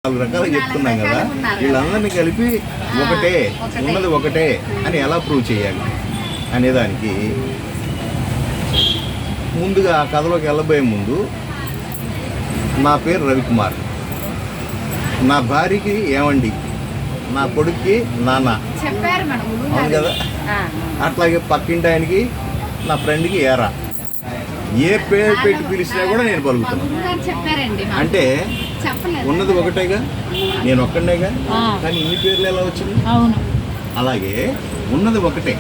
4 రకాలు చెప్తున్నాం కదా, వీళ్ళందరినీ కలిపి ఒకటే ఉన్నది ఒకటే అని ఎలా ప్రూవ్ చేయాలి అనేదానికి ముందుగా ఆ కథలోకి వెళ్ళబోయే ముందు నా పేరు రవికుమార్, నా భార్యకి ఏమండి, నా కొడుక్కి నాన్న అవును కదా, అట్లాగే పక్కింటి ఆయనకి నా ఫ్రెండ్కి ఏరా, ఏ పేరు పెట్టి పిలిచినా కూడా నేను పలుకుతున్నాను. అంటే ఉన్నది ఒకటేగా, నేను ఒక్కడేగా, కానీ ఇన్ని పేర్లు ఎలా వచ్చింది? అలాగే ఉన్నది ఒకటే,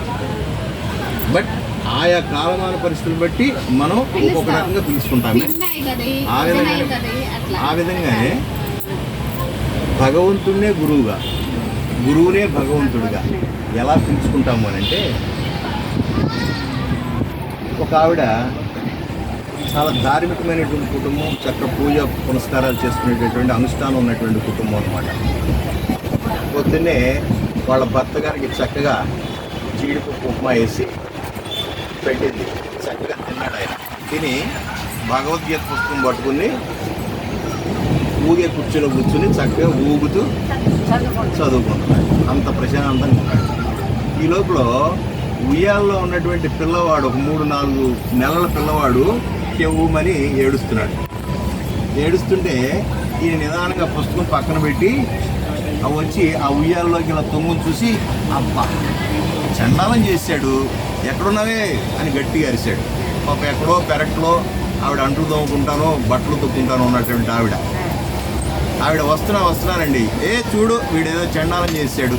బట్ ఆయా కాలమాన పరిస్థితులు బట్టి మనం ఒక్కొక్క రకంగా పిలుచుకుంటాము. ఆ విధంగానే భగవంతుడినే గురువుగా, గురువునే భగవంతుడిగా ఎలా పిలుచుకుంటాము అని అంటే, ఒక ఆవిడ చాలా ధార్మికమైనటువంటి కుటుంబం, చక్కగా పూజ పునస్కారాలు చేసుకునేటటువంటి అనుష్ఠానం ఉన్నటువంటి కుటుంబం అన్నమాట. పొద్దున్నే వాళ్ళ భర్త గారికి చక్కగా జీడిపప్పు ఉప్మా వేసి పెట్టింది, చక్కగా తిన్నాడు. ఆయన తిని భగవద్గీత పుస్తకం పట్టుకుని ఊగే కుర్చీలో కూర్చుని చక్కగా ఊగుతూ చదువుకుంటున్నాడు. అంత ప్రశాంతంగా ఉన్నాడు. ఈ లోపల ఉయ్యాల్లో ఉన్నటువంటి పిల్లవాడు, ఒక 3-4 నెలల పిల్లవాడు కెవ్వుమని ఏడుస్తున్నాడు. ఏడుస్తుంటే ఈయన నిదానంగా పుస్తకం పక్కన పెట్టి అవి వచ్చి ఆ ఉయ్యాల్లోకి ఇలా తొంగుని చూసి, అబ్బా చండాలం చేశాడు, ఎక్కడున్నావే అని గట్టిగా అరిశాడు. పాప ఎక్కడో పెరట్లో ఆవిడ అంట్లు తోముకుంటానో బట్టలు తొక్కుంటానో ఉన్నటువంటి ఆవిడ వస్తున్నానండి, చూడు వీడేదో చండాలం చేశాడు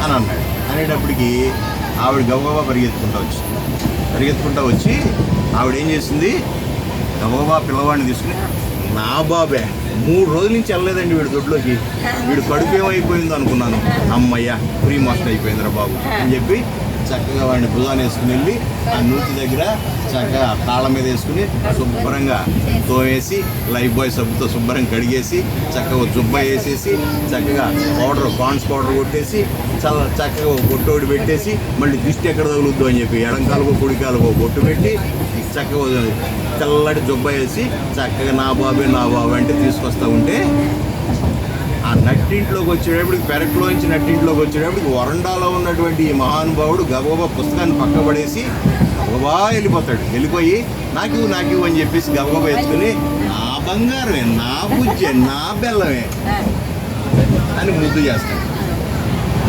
అని అన్నాడు. అనేటప్పటికి ఆవిడ గబగబా పరిగెత్తుకుంటా వచ్చి ఆవిడ ఏం చేసింది, గబగబా పిల్లవాడిని తీసుకుని, నా బాబే 3 రోజుల నుంచి వెళ్ళలేదండి వీడి దొడ్లోకి, వీడు కడుపు ఏమైపోయిందో అనుకున్నాను, అమ్మయ్య ఫ్రీ మోషన్ అయిపోయిందిరా బాబు అని చెప్పి చక్కగా వాడిని భుజాన్ని వేసుకుని వెళ్ళి ఆ నూతి దగ్గర చక్కగా తాళం మీద వేసుకుని శుభ్రంగా తోవేసి లైఫ్ బాయ్ సబ్బుతో శుభ్రంగా కడిగేసి చక్కగా జుబ్బ వేసేసి చక్కగా పాండ్స్ పౌడర్ కొట్టేసి చక్కగా బొట్టోడి పెట్టేసి మళ్ళీ దిష్టి ఎక్కడ తగులుద్దు అని చెప్పి ఎడంకాలుకో కుడికాలుకో బొట్టు పెట్టి చక్కగా తెల్లటి జుబ్బ వేసి చక్కగా నా బాబే అంటే తీసుకొస్తూ ఉంటే, ఆ నట్టింట్లోకి వచ్చేటప్పటికి, పెరట్లోంచి నట్టింట్లోకి వచ్చేటప్పటికి వరండాలో ఉన్నటువంటి ఈ మహానుభావుడు గబగబా పుస్తకాన్ని పక్కబడేసి గబగబా వెళ్ళిపోయి నాకు అని చెప్పేసి గబగబా ఎత్తుకుని, నా బంగారమే, నా బుజ్జే, నా బెల్లమే అని ముద్దు చేస్తాడు.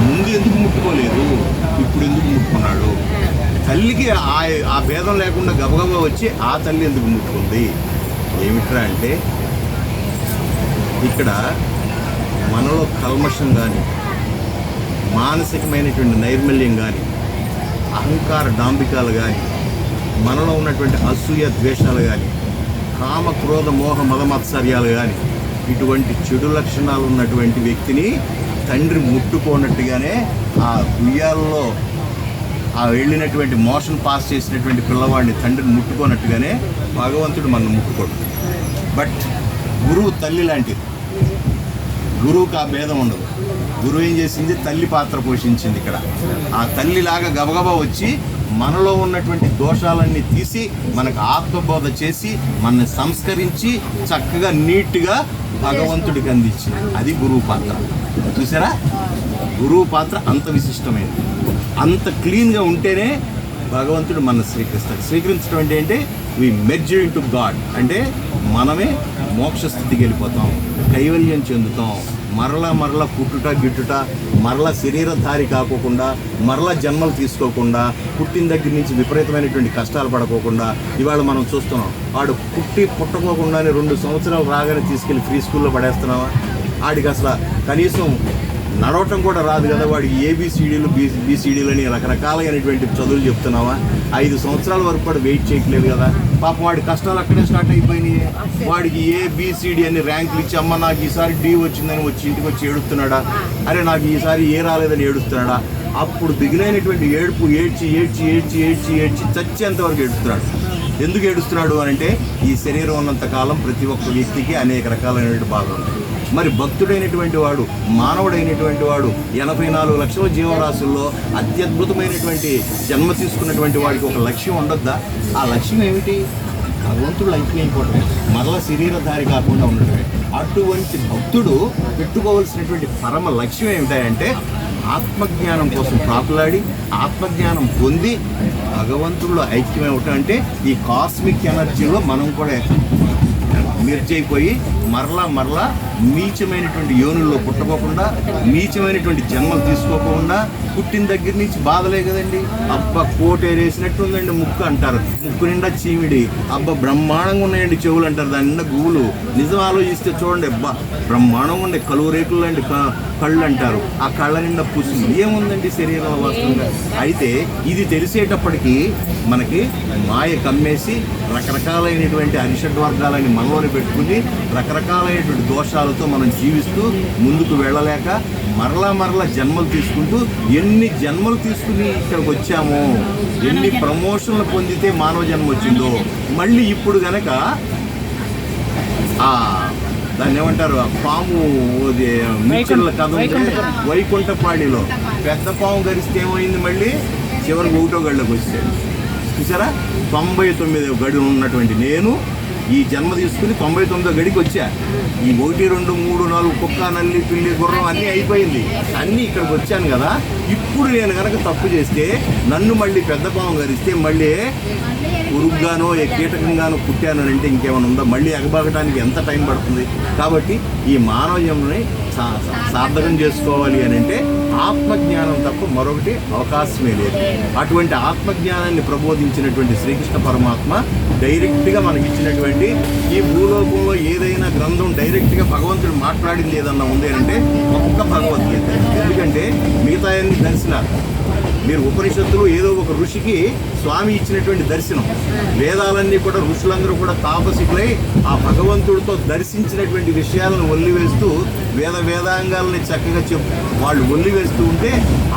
ముందు ఎందుకు ముట్టుకోలేదు, ఇప్పుడు ఎందుకు ముట్టుకున్నాడు? తల్లికి ఆ భేదం లేకుండా గబగబా వచ్చి ఆ తల్లి ఎందుకు ముట్టుకుంది? ఏమిట్రా అంటే, ఇక్కడ మనలో కల్మషం కానీ, మానసికమైనటువంటి నైర్మల్యం కానీ, అహంకార డాంబికాలు కానీ, మనలో ఉన్నటువంటి అసూయ ద్వేషాలు కానీ, కామ క్రోధ మోహ మదమత్సర్యాలు కానీ, ఇటువంటి చెడు లక్షణాలు ఉన్నటువంటి వ్యక్తిని తండ్రి ముట్టుకోనట్టుగానే ఆ ఉయ్యాల్లో ఆ వెళ్ళినటువంటి మోషన్ పాస్ చేసినటువంటి పిల్లవాడిని తండ్రిని ముట్టుకోనట్టుగానే భగవంతుడు మనం ముట్టుకోడు. బట్ గురువు తల్లి లాంటిది, గురువుకి ఆ భేదం ఉండదు. గురువు ఏం చేసింది, తల్లి పాత్ర పోషించింది. ఇక్కడ ఆ తల్లిలాగా గబగబా వచ్చి మనలో ఉన్నటువంటి దోషాలన్నీ తీసి మనకు ఆత్మబోధ చేసి మనల్ని సంస్కరించి చక్కగా నీట్గా భగవంతుడికి అందించింది. అది గురువు పాత్ర. చూసారా, గురువు పాత్ర అంత విశిష్టమైనది. అంత క్లీన్గా ఉంటేనే భగవంతుడు మన స్వీకరిస్తాడు. స్వీకరించడం అంటే వి మెర్జ్ ఇంటూ గాడ్, అంటే మనమే మోక్షస్థితికి వెళ్ళిపోతాం, కైవల్యం చెందుతాం. మరలా పుట్టుట గిట్టుట, మరలా శరీరధారి కాకోకుండా, మరలా జన్మలు తీసుకోకుండా, పుట్టిన దగ్గర నుంచి విపరీతమైనటువంటి కష్టాలు పడకోకుండా ఇవాళ మనం చూస్తున్నాం. వాడు పుట్టకోకుండానే 2 సంవత్సరాలు రాగానే తీసుకెళ్ళి ఫ్రీ స్కూల్లో పడేస్తున్నావా? వాడికి అసలు కనీసం నడవటం కూడా రాదు కదా, వాడికి ఏబిసిడీలు బీసీడీలు అని రకరకాలైనటువంటి చదువులు చెప్తున్నావా? 5 సంవత్సరాల వరకు కూడా వెయిట్ చేయట్లేదు కదా. పాపం వాడి కష్టాలు అక్కడే స్టార్ట్ అయిపోయినాయి. వాడికి ఏబిసిడి అని ర్యాంకులు ఇచ్చి, అమ్మ నాకు ఈసారి డి వచ్చిందని ఇంటికి వచ్చి ఏడుస్తున్నాడా, అరే నాకు ఈసారి ఏ రాలేదని ఏడుస్తున్నాడా? అప్పుడు దిగులైనటువంటి ఏడుపు ఏడ్చి చచ్చేంత వరకు ఏడుస్తున్నాడు. ఎందుకు ఏడుస్తున్నాడు అని అంటే, ఈ శరీరం ఉన్నంత కాలం ప్రతి ఒక్క వ్యక్తికి అనేక రకాలైనటువంటి బాధలు ఉంటాయి. మరి భక్తుడైనటువంటి వాడు, మానవుడైనటువంటి వాడు 84 లక్షల జీవరాశుల్లో అత్యద్భుతమైనటువంటి జన్మ తీసుకున్నటువంటి వాడికి ఒక లక్ష్యం ఉండొద్దా? ఆ లక్ష్యం ఏమిటి? భగవంతుడు లైఫ్ అయిపోవటం. మరల శరీరధారి కాకుండా ఉండటమే. అటువంటి భక్తుడు పెట్టుకోవాల్సినటువంటి పరమ లక్ష్యం ఏమిటంటే ఆత్మజ్ఞానం కోసం ప్రాకులాడి ఆత్మజ్ఞానం పొంది భగవంతుల్లో ఐక్యమై ఉండటం. అంటే ఈ కాస్మిక్ ఎనర్జీలో మనం కూడా మెర్జ్ అయిపోయి మరలా నీచమైనటువంటి యోనుల్లో పుట్టకోకుండా, నీచమైనటువంటి జన్మలు తీసుకోకుండా, పుట్టిన దగ్గర నుంచి బాధలే కదండి. అబ్బా కోటేరేసినట్టు ఉందండి ముక్కు అంటారు, ముక్కు నిండా చీమిడి. అబ్బా బ్రహ్మాండంగా ఉన్నాయండి చెవులు అంటారు, దాని నిండా గువ్వులు. నిజం ఆలోచిస్తే చూడండి, అబ్బా బ్రహ్మాండంగా ఉండే కలువు రేకులు అండి కళ్ళు అంటారు, ఆ కళ్ళ నిండా పుసులు. ఏముందండి శరీరం వాస్తవంగా? అయితే ఇది తెలిసేటప్పటికీ మనకి మాయ కమ్మేసి రకరకాలైనటువంటి అరిషడ్ వర్గాలని మనలోనే పెట్టుకుని రకరకాలైనటువంటి దోషాలతో మనం జీవిస్తూ ముందుకు వెళ్ళలేక మరలా జన్మలు తీసుకుంటూ ఎన్ని జన్మలు తీసుకుని ఇక్కడికి వచ్చామో, ఎన్ని ప్రమోషన్లు పొందితే మానవ జన్మ వచ్చిందో, మళ్ళీ ఇప్పుడు గనక దాన్ని ఏమంటారు, పాము నీచుల కథ ఉంటే వైకుంఠపాడిలో పెద్ద పాము గరిస్తే ఏమైంది, మళ్ళీ చివరికి 1వ గడిలోకి వచ్చాడు. చూసారా, 99వ గడి ఉన్నటువంటి నేను ఈ జన్మ తీసుకుని 99వ గడికి వచ్చా. ఈ 1, 2, 3, 4 కుక్క, నల్లి, పిల్లి, గుర్రం అన్నీ అయిపోయింది, అన్నీ ఇక్కడికి వచ్చాను కదా. ఇప్పుడు నేను కనుక తప్పు చేస్తే నన్ను మళ్ళీ పెద్ద పాము గరిస్తే మళ్ళీ పురుగుగానో కీటకంగానో పుట్టాను అంటే ఇంకేమైనా ఉందా? మళ్ళీ ఎగబాగటానికి ఎంత టైం పడుతుంది? కాబట్టి ఈ మానవ జన్మని సార్థకం చేసుకోవాలి అని అంటే ఆత్మజ్ఞానం తప్ప మరొకటి అవకాశమే లేదు. అటువంటి ఆత్మజ్ఞానాన్ని ప్రబోధించినటువంటి శ్రీకృష్ణ పరమాత్మ డైరెక్ట్గా మనకి ఇచ్చినటువంటి ఈ భూలోకంలో ఏదైనా గ్రంథం డైరెక్ట్గా భగవంతుడు మాట్లాడింది ఏదన్నా ఉంది అంటే ఒక్క భగవద్గీత. ఎందుకంటే మిగతా అన్ని దర్శనాలు, మీరు ఉపనిషత్తులు ఏదో ఒక ఋషికి స్వామి ఇచ్చినటువంటి దర్శనం, వేదాలన్నీ కూడా ఋషులందరూ కూడా తాపసికులై ఆ భగవంతుడితో దర్శించినటువంటి విషయాలను ఒల్లివేస్తూ వేదాంగాలని చక్కగా వాళ్ళు ఒల్లివేస్తూ ఉంటే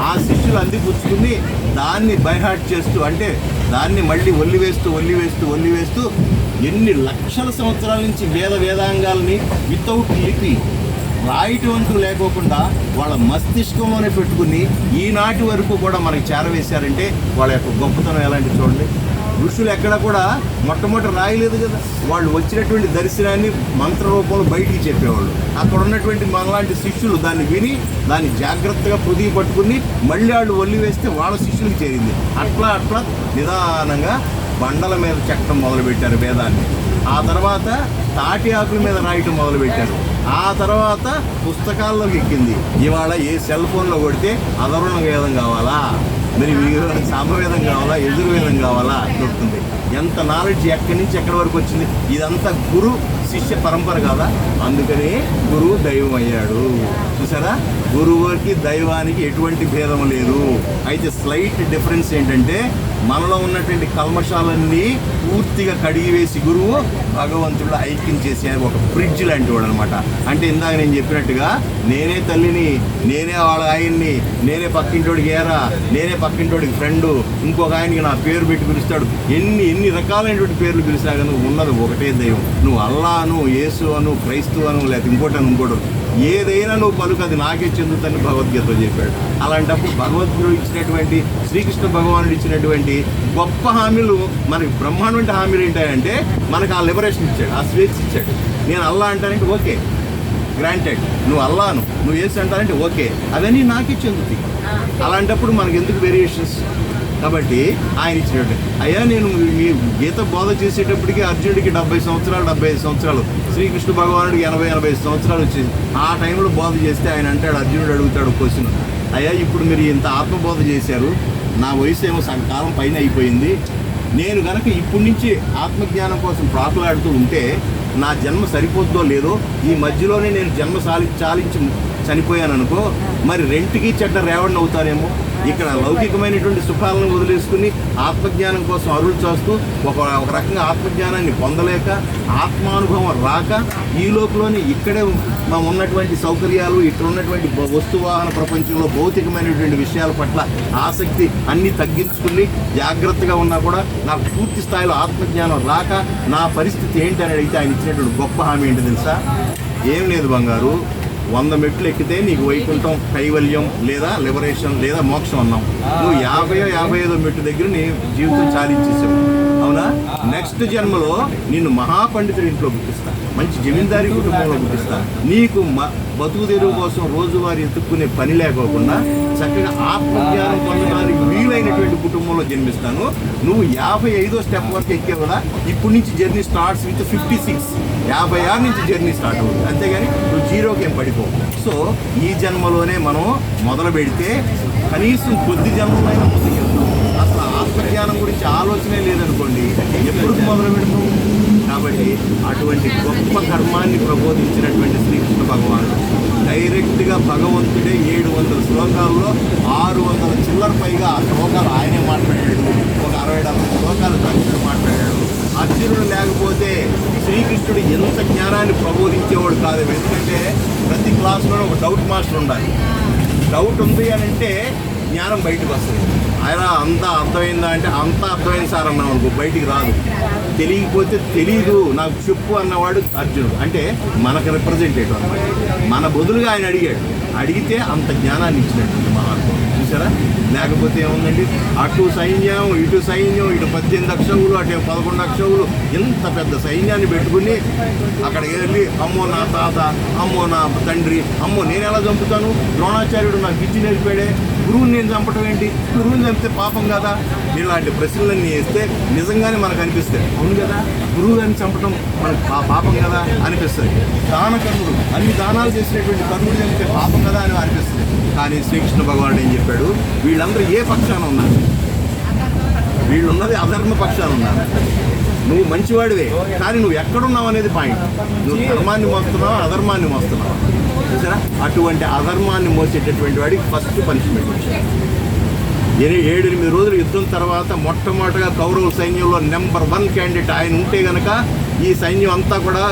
ఆ శిష్యులు అందిపుచ్చుకుని దాన్ని బైహార్ట్ చేస్తూ, అంటే దాన్ని మళ్ళీ ఒల్లివేస్తూ ఎన్ని లక్షల సంవత్సరాల నుంచి వేదాంగాల్ని వితౌట్ లిపి రాయటంటూ లేకోకుండా వాళ్ళ మస్తిష్కంలోనే పెట్టుకుని ఈనాటి వరకు కూడా మనకి చేరవేశారంటే వాళ్ళ యొక్క గొప్పతనం ఎలాంటి చూడండి. ఋషులు ఎక్కడ కూడా మొట్టమొదటి రాయలేదు కదా, వాళ్ళు వచ్చినటువంటి దర్శనాన్ని మంత్ర రూపంలో బయటికి చెప్పేవాళ్ళు. అక్కడ ఉన్నటువంటి మనలాంటి శిష్యులు దాన్ని విని దాన్ని జాగ్రత్తగా పొదిగి పట్టుకుని మళ్ళీ వాళ్ళు ఒల్లివేస్తే వాళ్ళ శిష్యులకు చేరింది. అట్లా నిదానంగా బండల మీద చెక్కడం మొదలుపెట్టారు వేదాన్ని. ఆ తర్వాత తాటి ఆకుల మీద రాయటం మొదలుపెట్టారు. ఆ తర్వాత పుస్తకాల్లోకి ఎక్కింది. ఇవాళ ఏ సెల్ ఫోన్లో కొడితే అధర్వణ వేదం కావాలా, మరి సామవేదం కావాలా, యజుర్వేదం కావాలా దొరుకుతుంది. ఎంత నాలెడ్జ్ ఎక్కడి నుంచి ఎక్కడి వరకు వచ్చింది? ఇదంతా గురు శిష్య పరంపర కదా. అందుకని గురువు దైవం అయ్యాడు. చూసారా, గురువుకి దైవానికి ఎటువంటి భేదం లేదు. అయితే స్లైట్ డిఫరెన్స్ ఏంటంటే మనలో ఉన్నటువంటి కల్మషాలన్నీ పూర్తిగా కడిగివేసి గురువు భగవంతుడు ఐక్యం చేసే ఒక బ్రిడ్జ్ లాంటి వాడు అనమాట. అంటే ఇందాక నేను చెప్పినట్టుగా నేనే తల్లిని, నేనే వాళ్ళ ఆయన్ని, నేనే పక్కింటోడికి ఏరా, నేనే పక్కింటోడికి ఫ్రెండు, ఇంకొక ఆయనకి నా పేరు పెట్టి పిలుస్తాడు. ఎన్ని రకాలైనటువంటి పేర్లు పిలిచినా కానీ ఉన్నది ఒకటే దైవం. నువ్వు అల్లా అను, యేసు అను, క్రైస్తవు అను, లేకపోతే ఇంకోటి ఏదైనా నువ్వు పలుకు అది నాకే చెందుతని భగవద్గీతలో చెప్పాడు. అలాంటప్పుడు భగవద్గీత ఇచ్చినటువంటి శ్రీకృష్ణ భగవానుడు ఇచ్చినటువంటి గొప్ప హామీలు, మనకి బ్రహ్మాండమైన హామీలు ఏంటంటే మనకు ఆ లిబరేషన్ ఇచ్చాడు, ఆ స్వేచ్ఛ ఇచ్చాడు. నేను అల్లా అంటానంటే ఓకే, గ్రాంటెడ్. నువ్వు అల్లాను, నువ్వు యేసు అంటానంటే ఓకే, అవన్నీ నాకే చెందుతాయి. అలాంటప్పుడు మనకి ఎందుకు వేరియేషన్స్? కాబట్టి ఆయన ఇచ్చినట్టు అయ్యా నేను మీ గీత బోధ చేసేటప్పటికి అర్జునుడికి 70 సంవత్సరాలు 75 సంవత్సరాలు, శ్రీకృష్ణ భగవానుడికి 80 సంవత్సరాలు వచ్చేది. ఆ టైంలో బోధ చేస్తే ఆయన అంటాడు, అర్జునుడు అడుగుతాడు క్వశ్చన్, అయ్యా ఇప్పుడు మీరు ఇంత ఆత్మబోధ చేశారు, నా వయసు ఏమో సగకాలం పైన అయిపోయింది, నేను కనుక ఇప్పటి నుంచి ఆత్మజ్ఞానం కోసం ప్రాకులాడుతూ ఉంటే నా జన్మ సరిపోద్దో లేదో, ఈ మధ్యలోనే నేను జన్మ చాలించి చనిపోయాను అనుకో, మరి రెంటికి చెడ్డ రేవడిని అవుతారేమో. ఇక్కడ లౌకికమైనటువంటి సుఖాలను వదిలేసుకుని ఆత్మజ్ఞానం కోసం అరులు చేస్తూ ఒక రకంగా ఆత్మజ్ఞానాన్ని పొందలేక, ఆత్మానుభవం రాక, ఈ లోపలనే ఇక్కడే ఉన్నటువంటి సౌకర్యాలు, ఇక్కడ ఉన్నటువంటి వస్తువాహన ప్రపంచంలో భౌతికమైనటువంటి విషయాల పట్ల ఆసక్తి అన్నీ తగ్గించుకుని జాగ్రత్తగా ఉన్నా కూడా నాకు పూర్తి స్థాయిలో ఆత్మజ్ఞానం రాక నా పరిస్థితి ఏంటి అని అడిగితే ఆయన ఇచ్చినటువంటి గొప్ప హామీ ఏంటి తెలుసా? ఏం లేదు బంగారు, 100 మెట్లు ఎక్కితే నీకు వైకుంఠం, కైవల్యం లేదా లిబరేషన్ లేదా మోక్షం అన్నాం. నువ్వు 50-55 మెట్టు దగ్గర నీ జీవితం చాలించేసావు. అవునా? నెక్స్ట్ జన్మలో నిన్ను మహాపండితుడి ఇంట్లో పుట్టిస్తా, మంచి జమీందారీ కుటుంబంలో పుట్టిస్తా. నీకు బతుకు తెరువు కోసం రోజువారీ ఎత్తుక్కునే పని లేకోకుండా చక్కగా ఆత్మజ్ఞానం పొందడానికి వీలైనటువంటి కుటుంబంలో జన్మిస్తాను. నువ్వు 55వ స్టెప్ వరకు ఎక్కావు కదా, ఇప్పటి నుంచి జర్నీ స్టార్ట్స్ విత్ 56. 56 నుంచి జర్నీ స్టార్ట్ అవుతుంది, అంతేగాని నువ్వు జీరోకి ఏం పడిపోవు. సో ఈ జన్మలోనే మనం మొదలు పెడితే కనీసం కొద్ది జన్మలైనా ముందుకెళ్తాం. అసలు ఆత్మజ్ఞానం గురించి ఆలోచనే లేదనుకోండి, ఎప్పుడు మొదలు పెడతాం? కాబట్టి అటువంటి గొప్ప కర్మాన్ని ప్రబోధించినటువంటి శ్రీకృష్ణ భగవానుడు డైరెక్ట్గా భగవంతుడే 700 శ్లోకాల్లో 600 చిల్లర పైగా ఆ శ్లోకాలు ఆయనే మాట్లాడాడు. ఒక 60-70 శ్లోకాలు అర్జునుడు మాట్లాడాడు. అర్జునుడు లేకపోతే శ్రీకృష్ణుడు ఎంత జ్ఞానాన్ని ప్రబోధించేవాడు కాదు. ఎందుకంటే ప్రతి క్లాస్లో ఒక డౌట్ మాస్టర్ ఉండాలి. డౌట్ ఉంది అని అంటే జ్ఞానం బయటకు వస్తుంది. ఆయన అంతా అర్థమైందా అంటే అంతా అర్థమైంది సార్ అన్నాం అనుకో, బయటికి రాదు. తెలియకపోతే తెలీదు నాకు చెప్పు అన్నవాడు అర్జునుడు, అంటే మనకు రిప్రజెంటేటివ్ అన్నమాట. మన బదులుగా ఆయన అడిగితే అంత జ్ఞానాన్ని ఇచ్చినట్టు మహాత్ముడు. చూసారా? లేకపోతే ఏముందండి, అటు సైన్యం ఇటు సైన్యం, ఇటు 18 అక్షవులు అటు 11 అక్షవులు, ఇంత పెద్ద సైన్యాన్ని పెట్టుకుని అక్కడికి వెళ్ళి అమ్మో నా తాత, అమ్మో నా తండ్రి, అమ్మో నేను ఎలా చంపుతాను, ద్రోణాచార్యుడు నాకు ఇచ్చి నేర్పాడే, గురువుని నేను చంపటం ఏంటి, గురువుని చంపితే పాపం కదా, ఇలాంటి ప్రశ్నలన్నీ వేస్తే నిజంగానే మనకు అనిపిస్తాయి. అవును కదా, గురువు గారిని చంపటం మనకు పాపం కదా అనిపిస్తుంది. దానకర్ణుడు అన్ని దానాలు చేసినటువంటి కర్ణుడు చంపితే పాపం కదా అని అనిపిస్తుంది. కానీ శ్రీకృష్ణ భగవానుడు ఏం చెప్పాడు, వీళ్ళందరూ ఏ పక్షాన ఉన్నారు? వీళ్ళు ఉన్నది అధర్మ పక్షాన ఉన్నారు. నువ్వు మంచివాడివే, కానీ నువ్వు ఎక్కడున్నావు అనేది పాయింట్. నువ్వు ధర్మాన్ని మోస్తున్నావా అధర్మాన్ని మోస్తున్నావా? చూసారా? అటువంటి అధర్మాన్ని మోసేటటువంటి వాడికి ఫస్ట్ పనిష్మెంట్ వచ్చింది. 7-8 రోజుల యుద్ధం తర్వాత మొట్టమొదటిగా కౌరవ సైన్యంలో నెంబర్ 1 క్యాండిడేట్ ఆయన ఉంటే గనక ఈ సైన్యం అంతా కూడా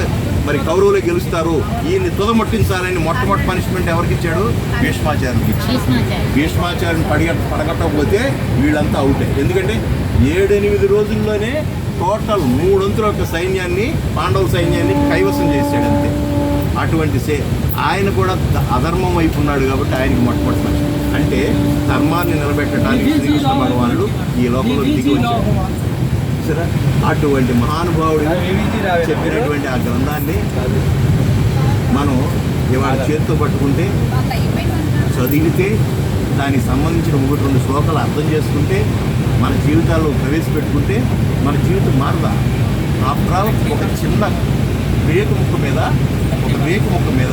మరి కౌరవులే గెలుస్తారు, ఈయన్ని తుదముట్టించాలని మొట్టమొదటి పనిష్మెంట్ ఎవరికి ఇచ్చాడు? భీష్మాచార్యుడికి ఇచ్చాడు. భీష్మాచార్యుని పడగట్టకపోతే వీళ్ళంతా అవుటే. ఎందుకంటే 7-8 రోజుల్లోనే టోటల్ 3 వంతుల యొక్క సైన్యాన్ని, పాండవ సైన్యాన్ని కైవసం చేశాడు అంతే. అటువంటి ఆయన కూడా అధర్మం వైపు ఉన్నాడు కాబట్టి ఆయనకి మొట్టమొదటి అంటే ధర్మాన్ని నిలబెట్టడానికి శ్రీకృష్ణ భగవానుడు ఈ లోకంలో దిగి వచ్చాడు. సరే, అటువంటి మహానుభావుడు చెప్పినటువంటి ఆ గ్రంథాన్ని మనం ఇవాళ చేతితో పట్టుకుంటే, చదివితే, దానికి సంబంధించిన 1-2 శ్లోకాలు అర్థం చేసుకుంటే, మన జీవితాల్లో ప్రవేశపెట్టుకుంటే మన జీవితం మారదా? ఆఫ్టర్ ఆల్ ఒక చిన్న రేకు ముక్క మీద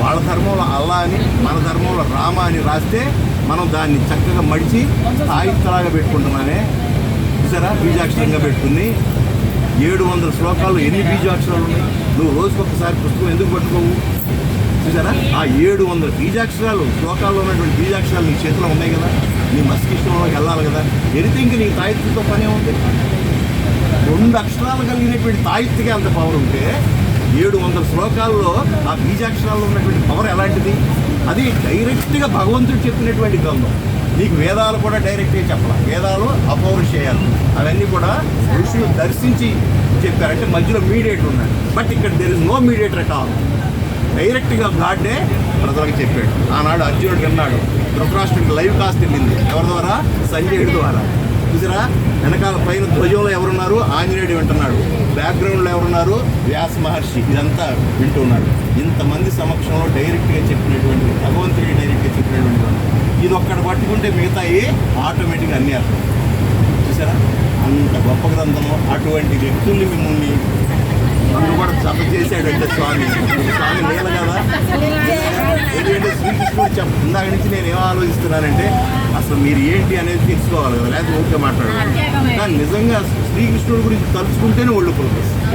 వాళ్ళ ధర్మంలో అల్లా అని మన ధర్మంలో రామ అని రాస్తే మనం దాన్ని చక్కగా మడిచి తాయిత్తలాగా పెట్టుకుంటున్నానే. చూసారా? బీజాక్షరంగా పెట్టుకుని 700 శ్లోకాలు ఎన్ని బీజాక్షరాలు ఉన్నాయి? నువ్వు రోజుకొకసారి పుస్తకం ఎందుకు పట్టుకోవు? చూసారా? ఆ 700 బీజాక్షరాలు, శ్లోకాల్లో ఉన్నటువంటి బీజాక్షరాలు నీ చేతిలో ఉన్నాయి కదా, నీ మస్తిష్కంలోకి వెళ్ళాలి కదా. ఎనిథింగ్ నీ తాయిత్తుతో పనే ఉంది. 2 అక్షరాలు కలిగినటువంటి తాయిత్తుగా అంత పవర్ ఉంటే 700 శ్లోకాల్లో ఆ బీజాక్షరాల్లో ఉన్నటువంటి పవర్ ఎలాంటిది? అది డైరెక్ట్గా భగవంతుడు చెప్పినటువంటి గ్రంథం. నీకు వేదాలు కూడా డైరెక్ట్గా చెప్పాలి. వేదాలు అపౌరుషేయాలు అవన్నీ కూడా ఋషులు దర్శించి చెప్పారంటే మధ్యలో మీడియేటర్ ఉన్నాడు. బట్ ఇక్కడ there is no mediator at all. డైరెక్ట్గా గాడ్డే ప్రజలకు చెప్పాడు. ఆనాడు అర్జునుడు విన్నాడు, ధృతరాష్ట్రుడికి లైవ్ కాస్ట్ వెళ్ళింది ఎవరి ద్వారా? సంజయుడి ద్వారా. చూసారా? వెనకాల పైన ధ్వజంలో ఎవరున్నారు? ఆంజనేయుడు వింటున్నాడు. బ్యాక్గ్రౌండ్లో ఎవరున్నారు? వ్యాస మహర్షి. ఇదంతా వింటున్నాడు. ఇంతమంది సమక్షంలో డైరెక్ట్గా చెప్పినటువంటి భగవంతుడికి డైరెక్ట్గా చెప్పినటువంటి ఇది ఒక్కటి పట్టుకుంటే మిగతాయి ఆటోమేటిక్గా అన్నీ అర్థం. చూసారా? అంత గొప్ప గ్రంథము. అటువంటి వ్యక్తుల్ని మిమ్మల్ని నన్ను కూడా జప చేశాడంటే స్వామి నీల కదా. ఎందుకంటే శ్రీకృష్ణుడు ఇందాక నుంచి నేను ఏం ఆలోచిస్తున్నానంటే అసలు మీరు ఏంటి అనేది తెలుసుకోవాలి కదా, లేకపోతే ఓకే మాట్లాడాలి. కానీ నిజంగా శ్రీకృష్ణుడి గురించి తలుచుకుంటేనే ఒళ్ళు పులకొస్తుంది.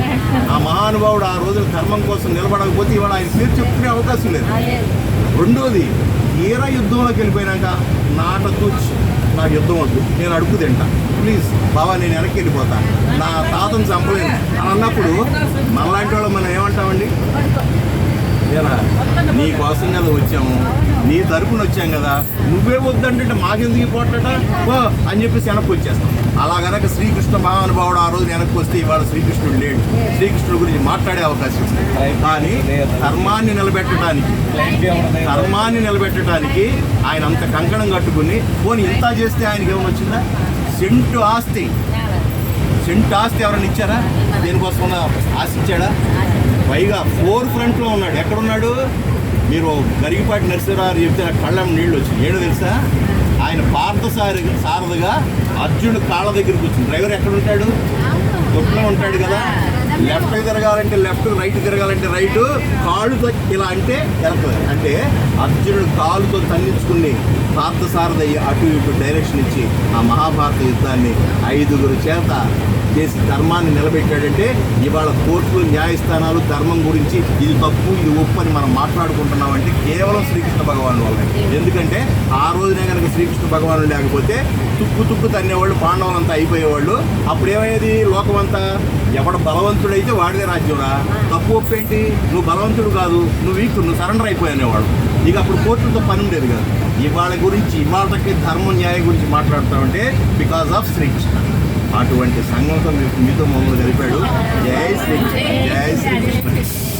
ఆ మహానుభావుడు ఆ రోజున ధర్మం కోసం నిలబడకపోతే ఇవాళ ఆయన పేరు చెప్పుకునే అవకాశం లేదు. రెండోది, తీరా యుద్ధంలోకి వెళ్ళిపోయినాక నాకు యుద్ధం వద్దు, నేను అడుగు తింటా, ప్లీజ్ బాబా నేను వెనక్కి వెళ్ళిపోతాను, నా తాతను చంపలేను అని అన్నప్పుడు మనలాంటి వాళ్ళు మనం ఏమంటామండి? నీ కోసం కదా వచ్చాము, నీ తరపున వచ్చాం కదా, నువ్వే వద్దంటే మాకెందుకు పోటట ఓ అని చెప్పేసి వెనక్కి వచ్చేస్తాం. అలా గనక శ్రీకృష్ణ మహానుభావుడు ఆ రోజు వెనక్కి వస్తే ఇవాళ శ్రీకృష్ణుడు లేడు. శ్రీకృష్ణుడి గురించి మాట్లాడే అవకాశం ఉంది. కానీ ధర్మాన్ని నిలబెట్టడానికి ఆయన అంత కంకణం కట్టుకుని పోనీ ఇంత చేస్తే ఆయనకి ఏమైనా వచ్చిందా? సెంటు ఆస్తి సెంట్ ఆస్తి ఎవరైనా ఇచ్చారా? దేనికోసం ఆశించాడా? పైగా ఫోర్ ఫ్రంట్లో ఉన్నాడు. ఎక్కడున్నాడు? మీరు గరిగిపాటి నరసింహారావు చెప్తే నాకు కళ్ళం నీళ్ళు వచ్చి ఏడు తెలుసా? ఆయన సారథిగా అర్జునుడు కాళ్ళ దగ్గర కూర్చుని. డ్రైవర్ ఎక్కడ ఉంటాడు? కొట్లో ఉంటాడు కదా. లెఫ్ట్కి తిరగాలంటే లెఫ్ట్, రైట్ తిరగాలంటే రైట్, కాళ్ళుతో ఇలా అంటే వెళ్తుంది. అంటే అర్జునుడు కాలుతో తన్నించుకుని పార్థసారథి అటు ఇటు డైరెక్షన్ ఇచ్చి ఆ మహాభారత యుద్ధాన్ని 5గురు చేత చేసి ధర్మాన్ని నిలబెట్టాడంటే ఇవాళ కోర్టులు, న్యాయస్థానాలు ధర్మం గురించి ఇది తప్పు ఇది ఒప్పు అని మనం మాట్లాడుకుంటున్నామంటే కేవలం శ్రీకృష్ణ భగవాను వల్ల. ఎందుకంటే ఆ రోజునే కనుక శ్రీకృష్ణ భగవాను లేకపోతే తుక్కు తన్నేవాళ్ళు, పాండవులంతా అయిపోయేవాళ్ళు. అప్పుడు ఏమయ్యేది? లోకమంతా ఎవడ బలవంతుడైతే వాడిదే రాజ్యంరా. తప్పు ఒప్పు ఏంటి? నువ్వు బలవంతుడు కాదు, నువ్వు వీక్, నువ్వు సరెండర్ అయిపోయానేవాడు. ఇక అప్పుడు కోర్టులతో పని ఉండేది కాదు. ఇవాళకి ధర్మం న్యాయం గురించి మాట్లాడుతామంటే బికాస్ ఆఫ్ శ్రీకృష్ణ. అటువంటి సంఘంతో మీతో మమ్మల్ని కలిపాడు. జై శ్రీకృష్ణ, జై శ్రీకృష్ణ.